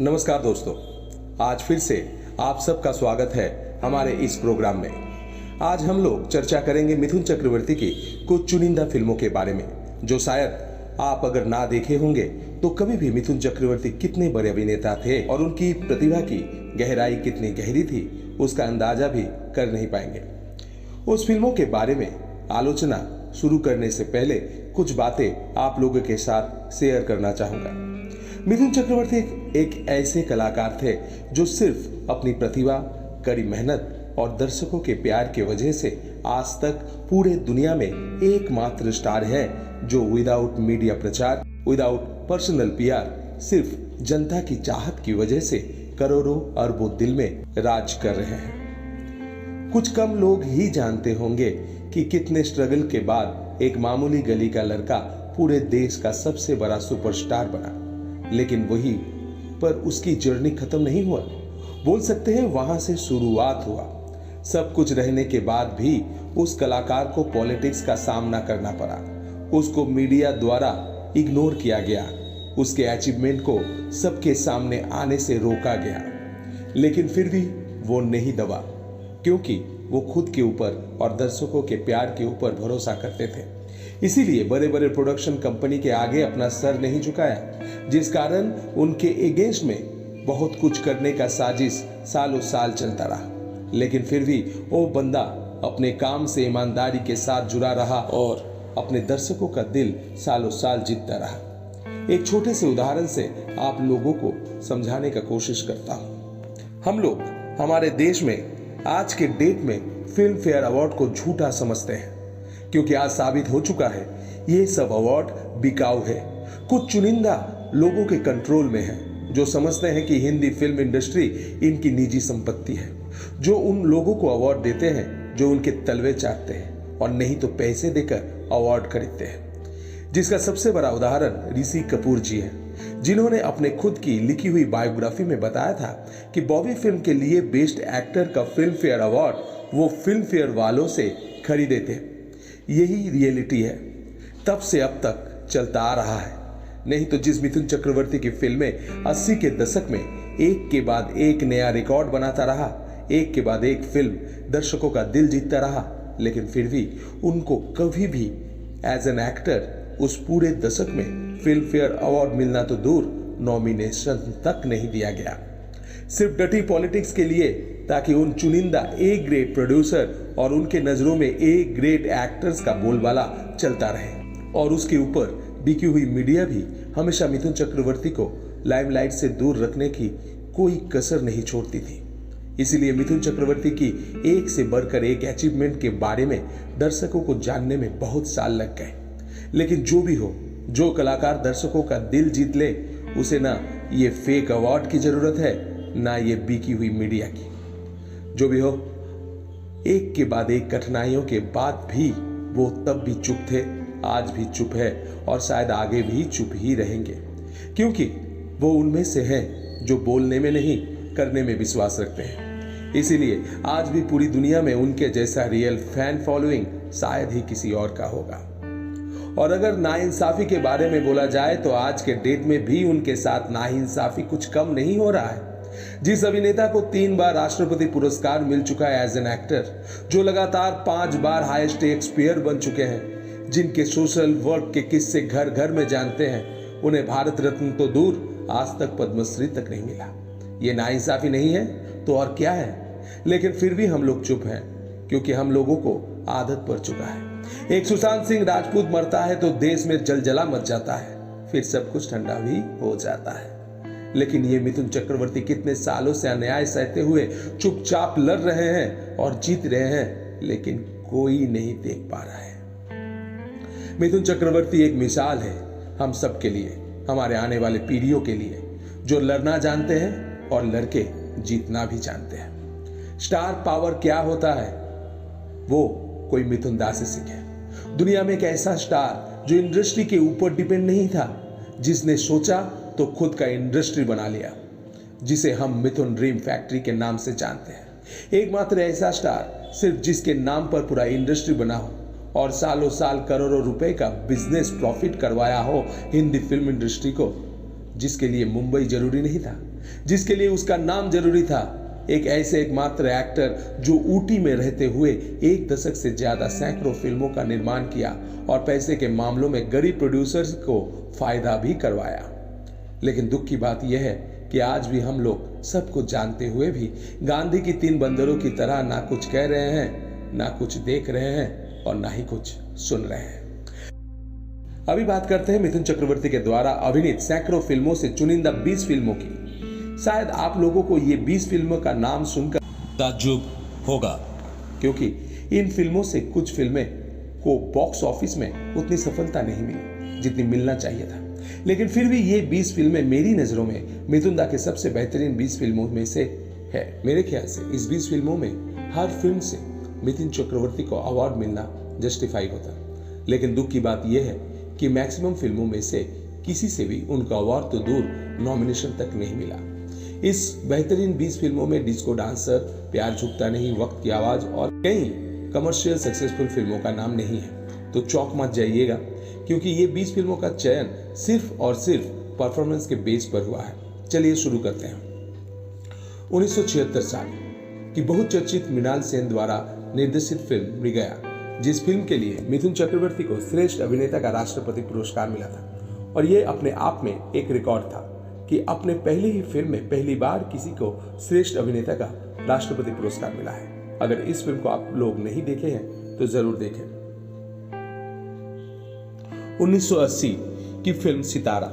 नमस्कार दोस्तों, आज फिर से आप सबका स्वागत है हमारे इस प्रोग्राम में। आज हम लोग चर्चा करेंगे मिथुन चक्रवर्ती की कुछ चुनिंदा फिल्मों के बारे में, जो शायद आप अगर ना देखे होंगे तो कभी भी मिथुन चक्रवर्ती कितने बड़े अभिनेता थे और उनकी प्रतिभा की गहराई कितनी गहरी थी उसका अंदाजा भी कर नहीं पाएंगे। उस फिल्मों के बारे में आलोचना शुरू करने से पहले कुछ बातें आप लोगों के साथ शेयर करना चाहूंगा। मिथुन चक्रवर्ती एक ऐसे कलाकार थे जो सिर्फ अपनी प्रतिभा, कड़ी मेहनत और दर्शकों के प्यार की वजह से आज तक पूरे दुनिया में एकमात्र स्टार है जो विदाउट मीडिया प्रचार, विदाउट पर्सनल पीआर, सिर्फ जनता की चाहत की वजह से करोड़ों अरबों दिल में राज कर रहे हैं। कुछ कम लोग ही जानते होंगे कि कितने स्ट्रगल के बाद एक मामूली गली का लड़का पूरे देश का सबसे बड़ा सुपरस्टार बना, लेकिन वही पर उसकी जर्नी खत्म नहीं हुआ। बोल सकते हैं वहां से शुरुआत हुआ। सब कुछ रहने के बाद भी उस कलाकार को पॉलिटिक्स का सामना करना पड़ा। उसको मीडिया द्वारा इग्नोर किया गया, उसके अचीवमेंट को सबके सामने आने से रोका गया, लेकिन फिर भी वो नहीं दबा, क्योंकि वो खुद के ऊपर और दर्शकों के प्यार के ऊपर भरोसा करते थे। इसीलिए बड़े बड़े प्रोडक्शन कंपनी के आगे अपना सर नहीं झुकाया, जिस कारण उनके अगेंस्ट में बहुत कुछ करने का साजिश सालों साल चलता रहा, लेकिन फिर भी वो बंदा अपने काम से ईमानदारी के साथ जुड़ा रहा और अपने दर्शकों का दिल सालों साल जीतता रहा। एक छोटे से उदाहरण से आप लोगों को समझाने का कोशिश करता हूं। हम लोग हमारे देश में आज के डेट में फिल्म फेयर अवार्ड को झूठा समझते हैं, क्योंकि आज साबित हो चुका है ये सब अवार्ड बिकाऊ है। कुछ चुनिंदा लोगों के कंट्रोल में है जो समझते हैं कि हिंदी फिल्म इंडस्ट्री इनकी निजी संपत्ति है, जो उन लोगों को अवार्ड देते हैं जो उनके तलवे चाटते हैं और नहीं तो पैसे देकर अवार्ड खरीदते हैं। जिसका सबसे बड़ा उदाहरण ऋषि कपूर जी है, जिन्होंने अपने खुद की लिखी हुई बायोग्राफी में बताया था कि बॉबी फिल्म के लिए बेस्ट एक्टर का फिल्म फेयर अवार्ड वो फिल्म फेयर वालों से खरीदे थे। यही रियलिटी है, तब से अब तक चलता आ रहा है। नहीं तो जिस मिथुन चक्रवर्ती की फिल्में 80 के दशक में एक के बाद एक नया रिकॉर्ड बनाता रहा, एक के बाद एक फिल्म दर्शकों का दिल जीतता रहा, लेकिन फिर भी उनको कभी भी एज एन एक्टर उस पूरे दशक में फिल्म फेयर अवार्ड मिलना तो दूर, नॉमिनेशन तक नहीं दिया गया। सिर्फ डटी पॉलिटिक्स के लिए, ताकि उन चुनिंदा ए ग्रेड प्रोड्यूसर और उनके नजरों में ए ग्रेड एक्टर्स का बोलबाला चलता रहे। और उसके ऊपर बिकी हुई मीडिया भी हमेशा मिथुन चक्रवर्ती को लाइमलाइट से दूर रखने की कोई कसर नहीं छोड़ती थी। इसीलिए मिथुन चक्रवर्ती की एक से बढ़कर एक अचीवमेंट के बारे में दर्शकों को जानने में बहुत साल लग गए। लेकिन जो भी हो, जो कलाकार दर्शकों का दिल जीत ले, उसे ना ये फेक अवार्ड की जरूरत है, ना ये बिकी हुई मीडिया की। जो भी हो, एक के बाद एक कठिनाइयों के बाद भी वो तब भी चुप थे, आज भी चुप है और शायद आगे भी चुप ही रहेंगे, क्योंकि वो उनमें से हैं जो बोलने में नहीं, करने में विश्वास रखते हैं। इसीलिए आज भी पूरी दुनिया में उनके जैसा रियल फैन फॉलोइंग शायद ही किसी और का होगा। और अगर नाइंसाफी के बारे में बोला जाए तो आज के डेट में भी उनके साथ नाइंसाफी कुछ कम नहीं हो रहा है। जिस अभिनेता को 3 बार राष्ट्रपति पुरस्कार मिल चुका है एज एन एक्टर, जो लगातार 5 बार हाईएस्ट स्टेक्स प्लेयर बन चुके हैं, जिनके सोशल वर्क के किस्से घर घर में जानते हैं, उन्हें भारत रत्न तो दूर आज तक पद्मश्री तक नहीं मिला। ये नाइंसाफी नहीं है तो और क्या है? लेकिन फिर भी हम लोग चुप हैं, क्योंकि हम लोगों को आदत पड़ चुका है। एक सुशांत सिंह राजपूत मरता है तो देश में जलजला मच जाता है, फिर सब कुछ ठंडा भी हो जाता है। लेकिन ये मिथुन चक्रवर्ती कितने सालों से अन्याय सहते हुए चुपचाप लड़ रहे हैं और जीत रहे हैं, लेकिन कोई नहीं देख पा रहा है। मिथुन चक्रवर्ती एक मिसाल है हम सब के लिए, हमारे आने वाले पीढ़ियों के लिए, जो लड़ना जानते हैं और लड़के जीतना भी जानते हैं। स्टार पावर क्या होता है वो कोई मिथुन दा से सीखे। दुनिया में एक ऐसा स्टार जो इंडस्ट्री के ऊपर डिपेंड नहीं था, जिसने सोचा तो खुद का इंडस्ट्री बना लिया, जिसे हम मिथुन ड्रीम फैक्ट्री के नाम से जानते हैं। एकमात्र ऐसा स्टार सिर्फ जिसके नाम पर पूरा इंडस्ट्री बना हो और सालों साल करोड़ों रुपए का बिजनेस प्रॉफिट करवाया हो हिंदी फिल्म इंडस्ट्री को, जिसके लिए मुंबई जरूरी नहीं था, जिसके लिए उसका नाम जरूरी था। एक ऐसे एकमात्र एक्टर जो ऊटी में रहते हुए 1 दशक से ज्यादा सैकड़ों फिल्मों का निर्माण किया और पैसे के मामलों में गरीब प्रोड्यूसर्स को फायदा भी करवाया। लेकिन दुख की बात यह है कि आज भी हम लोग सब कुछ जानते हुए भी गांधी की 3 बंदरों की तरह ना कुछ कह रहे हैं, ना कुछ देख रहे हैं और ना ही कुछ सुन रहे हैं। अभी बात करते हैं मिथुन चक्रवर्ती के द्वारा अभिनीत सैकड़ों फिल्मों से चुनिंदा 20 फिल्मों की। शायद आप लोगों को ये 20 फिल्मों का नाम सुनकर ताज्जुब होगा, क्योंकि इन फिल्मों से कुछ फिल्में को बॉक्स ऑफिस में उतनी सफलता नहीं मिली जितनी मिलना चाहिए था। लेकिन फिर भी ये 20 फिल्में मेरी नजरों में मिथुन दा के सबसे बेहतरीन 20 फिल्मों में से है। मेरे ख्याल से इस 20 फिल्मों में हर फिल्म से मिथुन चक्रवर्ती को अवार्ड मिलना जस्टिफाई होता। लेकिन दुख की बात यह है कि मैक्सिमम फिल्मों में से किसी से भी उनका अवार्ड तो दूर नॉमिनेशन तक नहीं मिला। इस बेहतरीन 20 फिल्मों में डिस्को डांसर, प्यार झुकता नहीं, वक्त की आवाज और कई कमर्शियल सक्सेसफुल फिल्मों का नाम नहीं है। तो चौंक मत जाइएगा, क्योंकि ये 20 फिल्मों का चयन सिर्फ और सिर्फ परफॉर्मेंस के बेस पर हुआ है। चलिए शुरू करते हैं। 1976 साल की बहुचर्चित मृणाल सेन द्वारा निर्देशित फिल्म मृगया, जिस फिल्म के लिए मिथुन चक्रवर्ती को श्रेष्ठ अभिनेता का राष्ट्रपति पुरस्कार मिला था। और ये अपने आप में एक रिकॉर्ड था कि अपने पहले ही फिल्म में पहली बार किसी को श्रेष्ठ अभिनेता का राष्ट्रपति पुरस्कार मिला है। अगर इस फिल्म को आप लोग नहीं देखे हैं तो जरूर देखें। 1980 की फिल्म सितारा,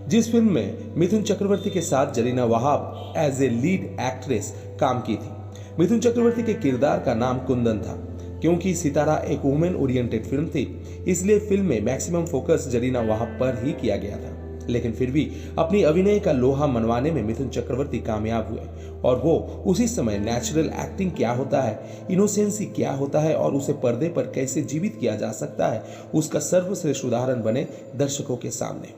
जिस फिल्म में मिथुन चक्रवर्ती के साथ Zarina Wahab as a lead actress काम की थी। मिथुन चक्रवर्ती के किरदार का नाम कुंदन था। क्योंकि सितारा एक वुमेन ओरिएंटेड फिल्म थी, इसलिए फिल्म में मैक्सिमम फोकस जरीना वहाब पर ही किया गया था। लेकिन फिर भी अपनी अभिनय का लोहा मनवाने में मिथुन चक्रवर्ती कामयाब हुए और वो उसी समय नेचुरल एक्टिंग क्या होता है, इनोसेंसी क्या होता है और उसे पर्दे पर कैसे जीवित किया जा सकता है, उसका सर्वश्रेष्ठ उदाहरण बने दर्शकों के सामने।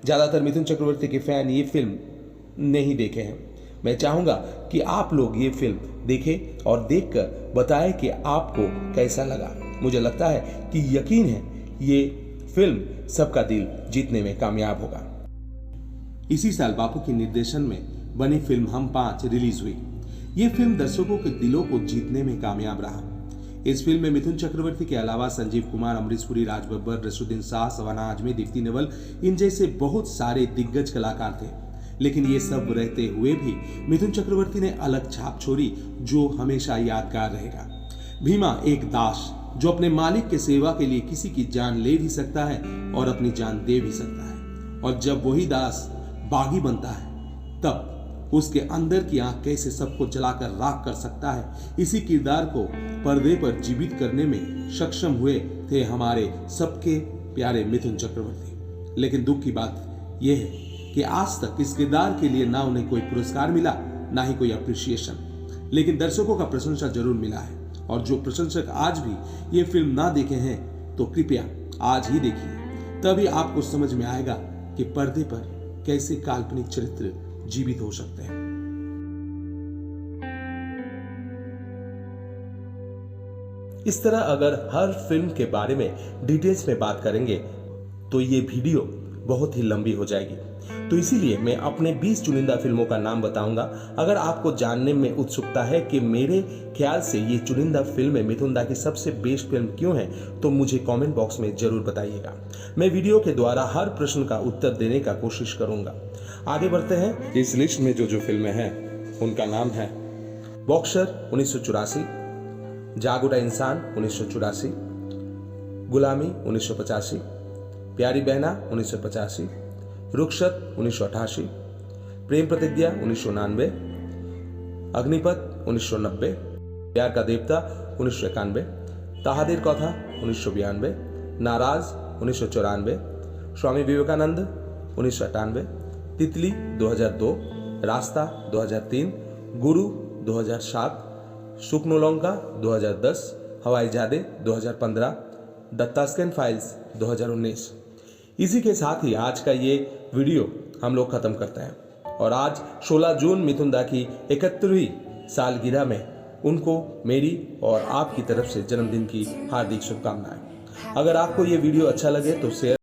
ज्यादातर मिथुन चक्रवर्ती के फैन ये फिल्म नहीं देखे हैं। मैं चाहूंगा कि आप लोग ये फिल्म देखें और देखकर बताएं कि आपको कैसा लगा। मुझे लगता है कि यकीन है ये फिल्म सबका दिल जीतने में कामयाब होगा। इसी साल बापू के निर्देशन में बनी फिल्म हम 5 रिलीज हुई। ये फिल्म दर्शकों के दिलों को जीतने में कामयाब रहा। इस फिल्म में मिथुन चक्रवर्ती के अलावा संजीव कुमार, अमरीश पुरी, राज बब्बर, रसूद्दीन शाह, सवाना आजमी, दीप्ति नेवल, इन जैसे बहुत सारे दिग्गज कलाकार थे। लेकिन ये सब रहते हुए भी मिथुन चक्रवर्ती ने अलग छाप छोड़ी जो हमेशा यादगार रहेगा। भीमा एक दास जो अपने मालिक के सेवा के लिए किसी की जान ले भी सकता है और अपनी जान दे भी सकता है। और जब वही दास बागी बनता है तब उसके अंदर की आंख कैसे सबको जलाकर राख कर सकता है, इसी किरदार को पर्दे पर जीवित करने में सक्षम हुए थे हमारे सबके प्यारे मिथुन चक्रवर्ती। लेकिन दुख की बात यह है कि आज तक इस किरदार के लिए ना उन्हें कोई पुरस्कार मिला, ना ही कोई अप्रिसिएशन। लेकिन दर्शकों का प्रशंसा जरूर मिला है। और जो प्रशंसक आज भी ये फिल्म ना देखे हैं तो कृपया आज ही देखिए, तभी आपको समझ में आएगा कि पर्दे पर कैसे काल्पनिक चरित्र जीवित हो सकते हैं। इस तरह अगर हर फिल्म के बारे में डिटेल्स में बात करेंगे तो ये वीडियो बहुत ही लंबी हो जाएगी। तो इसीलिए मैं अपने 20 चुनिंदा फिल्मों का नाम बताऊंगा। अगर आपको जानने में उत्सुकता है कि मेरे ख्याल से ये चुनिंदा फिल्में मिथुन दा की सबसे बेस्ट फिल्म क्यों है, तो मुझे कमेंट बॉक्स में जरूर बताइएगा। मैं वीडियो के द्वारा हर प्रश्न का उत्तर देने का कोशिश करूंगा। आगे बढ़ते हैं। इस लिस्ट में जो फिल्में हैं उनका नाम है बॉक्सर 1984, जागुड़ा इंसान 1984, गुलामी 1985, प्यारी बहना 1985, रुखसत 1988, प्रेम प्रतिज्ञा 1999, अग्निपथ 1990, प्यार का देवता 1991, ताहादिर कथा 1992, नाराज 1994, स्वामी विवेकानंद 1998, तितली 2002, रास्ता 2003, गुरु 2007, सुकनोलंका 2010, हवाई जहाज 2015, द तास्केंट फाइल्स 2019। इसी के साथ ही आज का ये वीडियो हम लोग खत्म करते हैं। और आज 16 जून मिथुन दा की 71वीं सालगिरह में उनको मेरी और आपकी तरफ से जन्मदिन की हार्दिक शुभकामनाएं। अगर आपको ये वीडियो अच्छा लगे तो शेयर